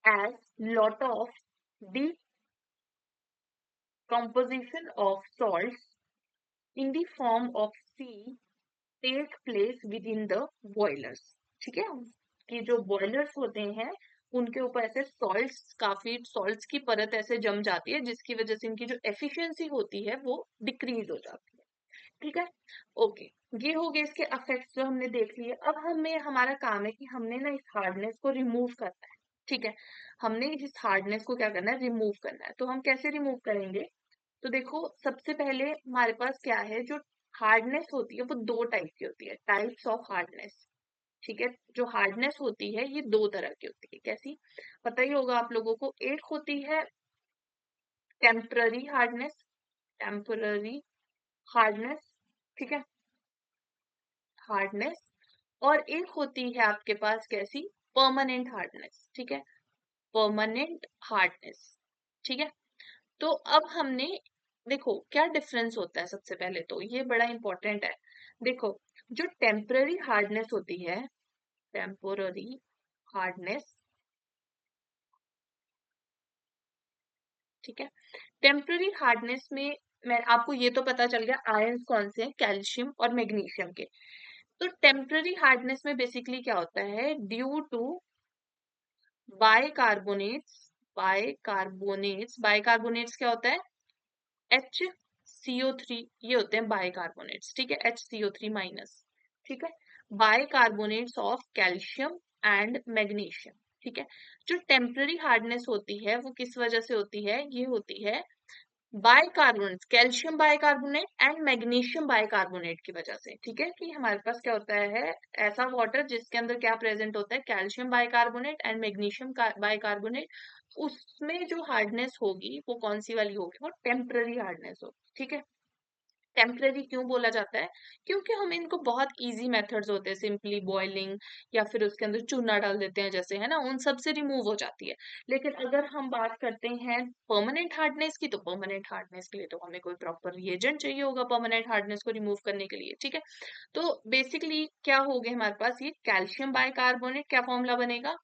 as lot of decomposition of salts in the form of sea take place within the boilers। ठीक है, कि जो boilers होते हैं उनके ऊपर ऐसे salts, काफी सॉल्ट्स की परत ऐसे जम जाती है, जिसकी वजह से इनकी जो एफिशिएंसी होती है वो डिक्रीज हो जाती है। ठीक है, ओके, ये हो गए इसके इफेक्ट्स जो हमने देख लिए। अब हमें, हमारा काम है कि हमने ना इस हार्डनेस को रिमूव करना है। ठीक है, हमने इस हार्डनेस को क्या करना है, रिमूव करना है। तो हम कैसे रिमूव करेंगे, तो देखो सबसे पहले हमारे पास क्या है, जो हार्डनेस होती है वो दो टाइप की होती है, टाइप्स ऑफ हार्डनेस। ठीक है, जो हार्डनेस होती है ये दो तरह की होती है, कैसी, पता ही होगा आप लोगों को। एक होती है टेम्पररी हार्डनेस, टेम्पररी हार्डनेस, ठीक है, हार्डनेस, और एक होती है आपके पास कैसी, परमानेंट हार्डनेस। ठीक है, परमानेंट हार्डनेस, ठीक है। तो अब हमने, देखो क्या डिफरेंस होता है, सबसे पहले तो ये बड़ा इंपॉर्टेंट है। देखो जो टेम्पररी हार्डनेस होती है, टेम्पोररी हार्डनेस, ठीक है, टेम्पररी हार्डनेस में मैं आपको ये तो पता चल गया आयंस कौन से हैं, कैल्शियम और मैग्नीशियम के। तो टेम्पररी हार्डनेस में बेसिकली क्या होता है, due to bicarbonates, bicarbonates, bicarbonates क्या होता है, HCO3, ये होते हैं बाइकार्बोनेट्स, ठीक है, HCO3 माइनस, ठीक है, bicarbonates of calcium and magnesium. ठीक है, जो टेम्पररी हार्डनेस होती है वो किस वजह से होती है, ये होती है bicarbonate, calcium bicarbonate and magnesium bicarbonate की वजह से। ठीक है, कि हमारे पास क्या होता है, ऐसा वाटर जिसके अंदर क्या प्रेजेंट होता है, calcium bicarbonate and magnesium bicarbonate, उसमें जो हार्डनेस होगी वो कौन सी वाली होगी, वो टेम्पररी हार्डनेस होगी। ठीक है, टेम्पररी क्यों बोला जाता है, क्योंकि हम इनको बहुत इजी मेथड्स होते हैं, सिंपली बॉइलिंग या फिर उसके अंदर चूना डाल देते हैं जैसे, है ना, उन सब से रिमूव हो जाती है। लेकिन अगर हम बात करते हैं परमानेंट हार्डनेस की, तो परमानेंट हार्डनेस के लिए तो हमें कोई प्रॉपर रिएजेंट चाहिए होगा परमानेंट हार्डनेस को रिमूव करने के लिए। ठीक है, तो बेसिकली क्या हो गया हमारे पास, ये कैल्शियम बाइकार्बोनेट, क्या फॉर्मूला बनेगा,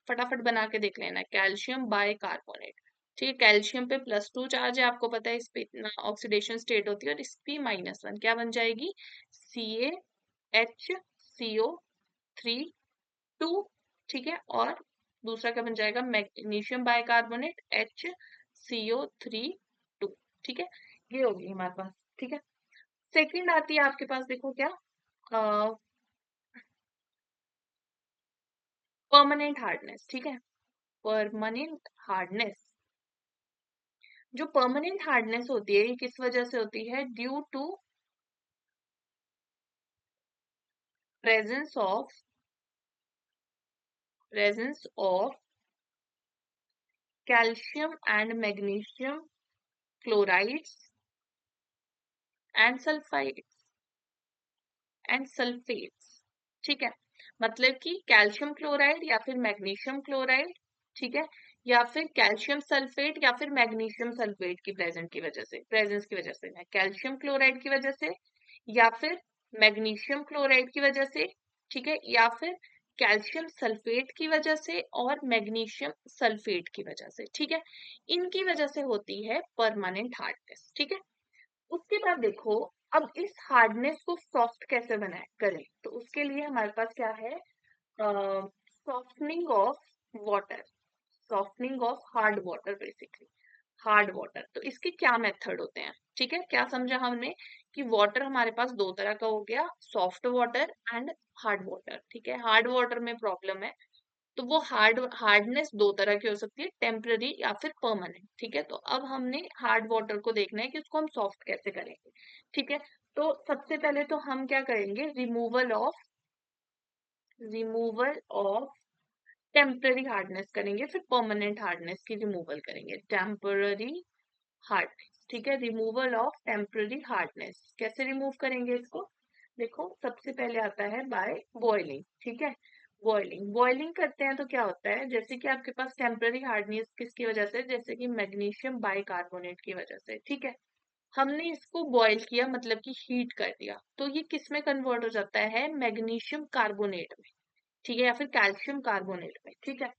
फटाफट बना के देख लेना, कैल्शियम बाइकार्बोनेट। ठीक है, कैल्शियम पे +2 चार्ज है, आपको पता है, इस पे इतना ऑक्सीडेशन स्टेट होती है, और इस पे -1, क्या बन जाएगी, CaHCO3 2। ठीक है, और दूसरा क्या बन जाएगा, मैग्नीशियम बाइकार्बोनेट HCO3 2। ठीक है, ये होगी हमारे पास। ठीक है, सेकंड आती है आपके पास, देखो क्या, परमानेंट हार्डनेस। ठीक है, परमानेंट हार्डनेस, जो परमानेंट हार्डनेस होती है ये किस वजह से होती है, due to presence of presence of calcium and magnesium chlorides and sulfates। ठीक है, मतलब कि कैल्शियम क्लोराइड या फिर मैग्नीशियम क्लोराइड, ठीक है, या फिर कैल्शियम सल्फेट या फिर मैग्नीशियम सल्फेट की प्रेजेंस की वजह से है, कैल्शियम क्लोराइड की वजह से या फिर मैग्नीशियम क्लोराइड की वजह से, ठीक है, या फिर कैल्शियम सल्फेट की वजह से और मैग्नीशियम सल्फेट की वजह से, ठीक है, इनकी वजह से होती है परमानेंट हार्डनेस, ठीक है। उसके बाद देखो, अब इस हार्डनेस को सॉफ्ट कैसे बनाए करें, तो उसके लिए हमारे पास क्या है, softening of water, softening of hard water, basically hard water. तो इसके क्या मेथड होते हैं, ठीक है, क्या समझा हमने कि वाटर हमारे पास दो तरह का हो गया, soft water and hard water, ठीक है। हार्ड वाटर में प्रॉब्लम है, तो वो हार्डनेस दो तरह की हो सकती है, टेम्पररी या फिर परमानेंट, ठीक है। तो अब हमने हार्ड वाटर को देखना है कि उसको हम सॉफ्ट कैसे करेंगे, ठीक है। तो सबसे पहले तो हम क्या करेंगे, रिमूवल ऑफ टेम्पररी हार्डनेस करेंगे, फिर परमानेंट हार्डनेस की रिमूवल करेंगे, टेम्पररी हार्डनेस, ठीक है, रिमूवल ऑफ टेम्पररी हार्डनेस। कैसे रिमूव करेंगे इसको, देखो सबसे पहले आता है बाय बॉइलिंग, ठीक है। बॉइलिंग करते हैं तो क्या होता है, जैसे कि आपके पास टेम्पररी हार्डनेस किसकी वजह से, जैसे कि मैग्नीशियम बाइकार्बोनेट की वजह से, ठीक है। हमने इसको बॉईल किया, मतलब कि हीट कर दिया, तो ये किस में कन्वर्ट हो जाता है, मैग्नीशियम कार्बोनेट में, ठीक है, या फिर कैल्शियम कार्बोनेट में, ठीक है।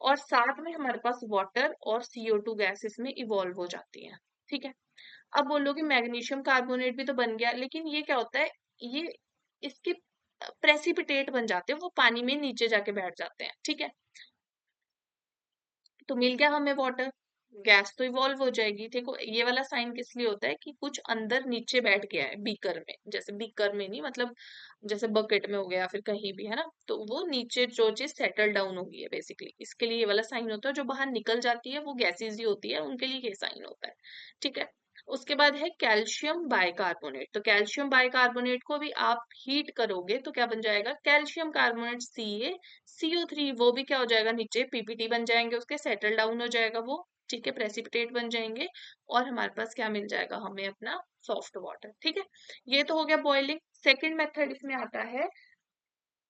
और साथ में हमारे पास वाटर और CO2 गैस इसमें इवॉल्व हो जाती है, ठीक है। अब बोलोगे मैग्नीशियम कार्बोनेट भी तो बन गया, लेकिन ये क्या होता है, ये इसके प्रेसिपिटेट बन जाते हैं, वो पानी में नीचे जाके बैठ जाते हैं, ठीक है। तो मिल गया हमें वाटर, गैस तो इवॉल्व हो जाएगी। देखो ये वाला साइन किस लिए होता है कि कुछ अंदर नीचे बैठ गया है बीकर में, जैसे बीकर में नहीं, मतलब जैसे बकेट में हो गया, फिर कहीं भी है ना, तो वो नीचे जो चीज सेटल डाउन हो गई है, बेसिकली इसके लिए ये वाला साइन होता है। जो बाहर निकल जाती है वो गैसेज ही होती है, उनके लिए ये साइन होता है, ठीक है। उसके बाद है कैल्शियम बाइकार्बोनेट, तो कैल्शियम बाइकार्बोनेट को भी आप हीट करोगे तो क्या बन जाएगा, कैल्शियम कार्बोनेट CO3, वो भी क्या हो जाएगा, नीचे PPT बन जाएंगे, उसके सेटल डाउन हो जाएगा वो, ठीक है, प्रेसिपिटेट बन जाएंगे, और हमारे पास क्या मिल जाएगा, हमें अपना सॉफ्ट वाटर, ठीक है। ये तो हो गया बॉइलिंग। सेकेंड मेथड इसमें आता है,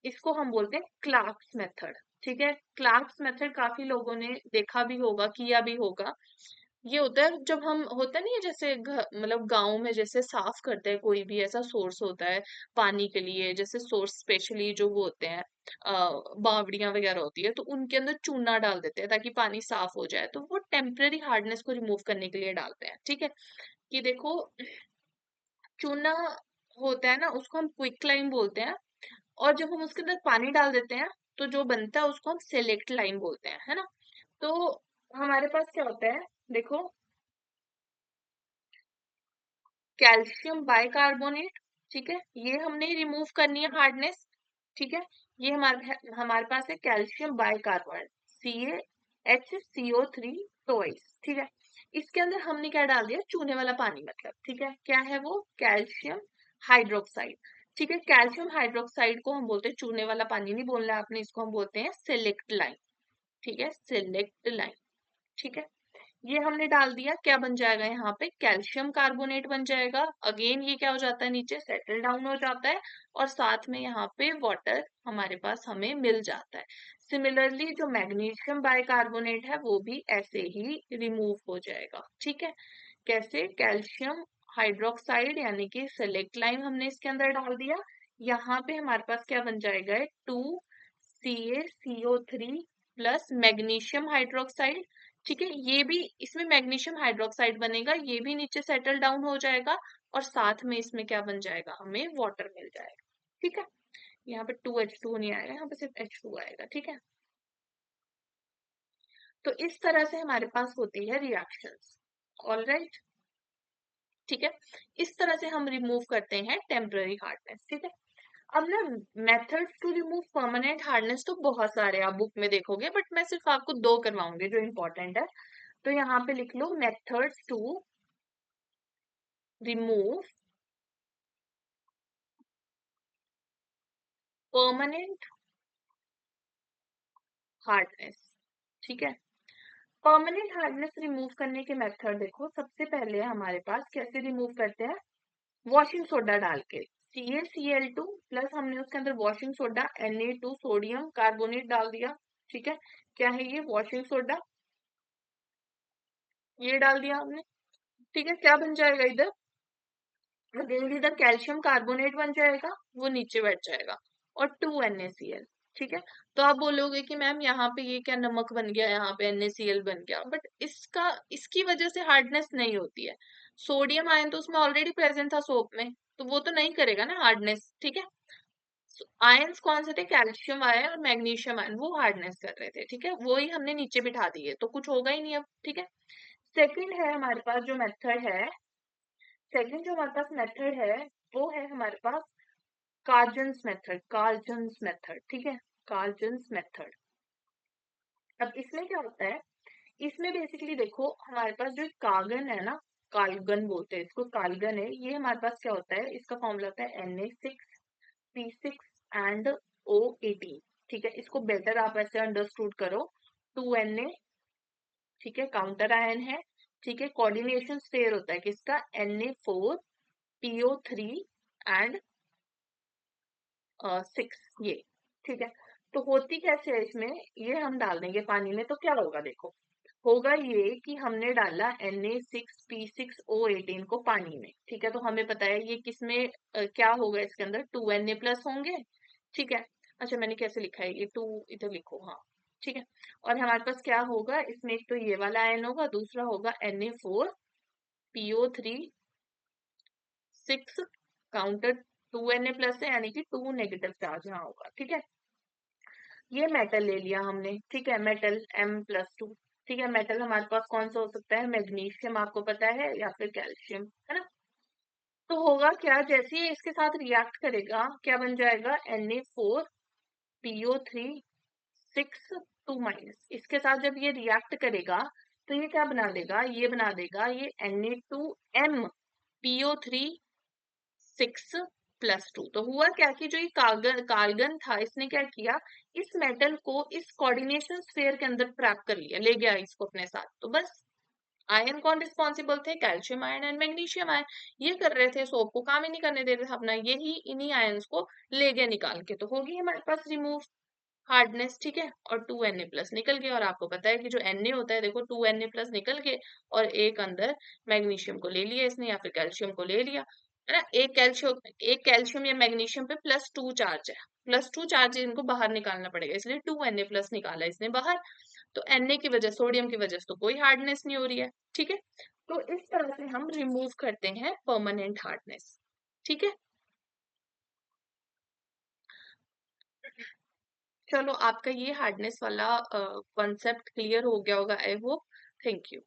इसको हम बोलते हैं क्लार्क्स मेथड, ठीक है। क्लार्क्स मेथड काफी लोगों ने देखा भी होगा, किया भी होगा। ये होता है जब हम, होता नहीं है जैसे मतलब गांव में जैसे साफ करते हैं, कोई भी ऐसा सोर्स होता है पानी के लिए, जैसे सोर्स स्पेशली जो वो होते हैं, बावड़ियां वगैरह होती है, तो उनके अंदर चूना डाल देते हैं ताकि पानी साफ हो जाए, तो वो टेम्पररी हार्डनेस को रिमूव करने के लिए डालते हैं, ठीक है। कि देखो चूना होता है ना, उसको हम क्विक लाइम बोलते हैं, और जब हम उसके अंदर पानी डाल देते हैं तो जो बनता है उसको हम सेलेक्ट लाइम बोलते हैं, है ना। तो हमारे पास क्या होता है, देखो कैल्शियम बाइकार्बोनेट, ठीक है, ये हमने रिमूव करनी है हार्डनेस, ठीक है। ये हमारे पास है कैल्शियम बाइकार्बोनेट, CaHCO3 टॉइस, ठीक है। इसके अंदर हमने क्या डाल दिया, चूने वाला पानी, मतलब ठीक है, क्या है वो, कैल्शियम हाइड्रोक्साइड, ठीक है। कैल्शियम हाइड्रोक्साइड को हम बोलते हैं, चूने वाला पानी नहीं बोलना है आपने, इसको हम बोलते हैं सेलेक्ट लाइन, ठीक है, सेलेक्ट लाइन, ठीक है। ये हमने डाल दिया, क्या बन जाएगा यहाँ पे, कैल्शियम कार्बोनेट बन जाएगा। अगेन ये क्या हो जाता है, नीचे सेटल डाउन हो जाता है, और साथ में यहाँ पे वाटर हमारे पास हमें मिल जाता है। सिमिलरली जो मैग्नीशियम बाइकार्बोनेट है वो भी ऐसे ही रिमूव हो जाएगा, ठीक है। कैसे, कैल्शियम हाइड्रोक्साइड यानी कि सेलेक्ट लाइम हमने इसके अंदर डाल दिया, यहाँ पे हमारे पास क्या बन जाएगा, 2CaCO3 प्लस मैग्नीशियम हाइड्रोक्साइड, ठीक है। ये भी, इसमें मैग्नीशियम हाइड्रोक्साइड बनेगा, ये भी नीचे सेटल डाउन हो जाएगा, और साथ में इसमें क्या बन जाएगा, हमें वाटर मिल जाएगा, ठीक है। यहाँ पे 2H2 नहीं आएगा, यहाँ पे सिर्फ H2 आएगा, ठीक है। तो इस तरह से हमारे पास होती है रिएक्शंस, ऑल राइट, ठीक है। इस तरह से हम रिमूव करते हैं टेम्पररी हार्डनेस, ठीक है। अब ना, methods to remove permanent hardness तो बहुत सारे आप बुक में देखोगे, बट मैं सिर्फ आपको दो करवाऊंगी जो इम्पोर्टेंट है। तो यहाँ पे लिख लो, methods to remove permanent hardness, ठीक है। परमानेंट हार्डनेस रिमूव करने के मेथड देखो, सबसे पहले हमारे पास कैसे रिमूव करते हैं, वॉशिंग सोडा डाल के, CaCl2 प्लस हमने उसके अंदर washing soda Na2 sodium carbonate डाल दिया, ठीक है। क्या है ये? वॉशिंग सोडा, ये डाल दिया हमने। ठीक है, क्या बन जाएगा इधर? अगेन इधर कैल्शियम कार्बोनेट बन जाएगा, वो नीचे बैठ जाएगा, और 2NaCl। ठीक है, तो आप बोलोगे कि मैम यहाँ पे ये क्या नमक बन गया, यहाँ पे NaCl बन गया, बट इसकी वजह से हार्डनेस नहीं होती है। सोडियम आयन तो उसमें ऑलरेडी प्रेजेंट था सोप में, तो वो तो नहीं करेगा ना हार्डनेस। ठीक है, आयंस कौन से थे? कैल्शियम आयन और मैग्नीशियम आयन, वो हार्डनेस कर रहे थे। ठीक है, वो ही हमने नीचे बिठा दिए, तो कुछ होगा ही नहीं अब। ठीक है, सेकंड है हमारे पास जो मेथड है, सेकंड जो हमारे पास मेथड है, वो है हमारे पास कार्जन्स मेथड। कार्जन्स मेथड, ठीक है, कार्जन्स मेथड। अब इसमें क्या होता है? इसमें बेसिकली देखो, हमारे पास जो कार्गन है ना, कार्गन बोलते हैं इसको, कार्गन है ये। हमारे पास क्या होता है? इसका फॉर्मूला होता है Na6P6 एंड O18। ठीक है, इसको बेटर आप ऐसे अंडरस्टूड करो, 2Na। ठीक है, काउंटर आयन है। ठीक है, कोऑर्डिनेशन स्फेयर होता है किसका? Na4PO3 एंड 6, ये। ठीक है, तो होती कैसे है इसमें? ये हम डाल देंगे पानी में, तो क्या होगा देखो, होगा ये कि हमने डाला Na6P6O18 को पानी में। ठीक है, तो हमें पता है ये किसमें क्या होगा, इसके अंदर 2Na प्लस होंगे। ठीक है, अच्छा मैंने कैसे लिखा है ये? 2 इधर लिखो, हाँ। ठीक है, और हमारे पास क्या होगा इसमें? एक तो ये वाला आयन होगा, दूसरा होगा Na4PO3 6 काउंटर 2Na प्लस है, यानी कि 2 नेगेटिव चार्ज यहाँ होगा। ठीक है, ये मेटल ले लिया हमने। ठीक है, मेटल M+2। ठीक है, मेटल हमारे पास कौन सा हो सकता है? मैग्नीशियम, आपको पता है, या फिर कैल्शियम, है ना? तो होगा क्या, जैसे ही इसके साथ रिएक्ट करेगा, क्या बन जाएगा? Na4PO3 6 2 minus. इसके साथ जब ये रिएक्ट करेगा, तो ये क्या बना देगा? ये बना देगा ये Na2MPO3 6+2। तो हुआ क्या कि जो ये कार्गन था, इसने क्या किया? इस मेटल को इस कोऑर्डिनेशन स्फीयर के अंदर ट्रैप कर लिया, ले गया इसको अपने साथ। तो बस, आयन कौन रिस्पॉन्सिबल थे? Calcium ion and magnesium ion. ये कर रहे थे, सोप को काम ही नहीं करने दे रहे थे अपना, यही इन्हीं आयंस को ले गया निकाल के, तो होगी हमारे पास रिमूव हार्डनेस। ठीक है, और 2Na प्लस निकल गया। और आपको पता है कि जो Na होता है, देखो 2Na प्लस निकल के, और एक अंदर मैग्नीशियम को ले लिया इसने, या फिर कैल्शियम को ले लिया, है ना? एक कैल्शियम या मैग्नीशियम पे +2 चार्ज है, +2 चार्ज इनको बाहर निकालना पड़ेगा, इसलिए 2Na प्लस निकाला इसने बाहर। तो Na की वजह, सोडियम की वजह से तो कोई हार्डनेस नहीं हो रही है। ठीक है, तो इस तरह से हम रिमूव करते हैं परमानेंट हार्डनेस। ठीक है, चलो आपका ये हार्डनेस वाला कॉन्सेप्ट क्लियर हो गया होगा, आई होप। Thank you.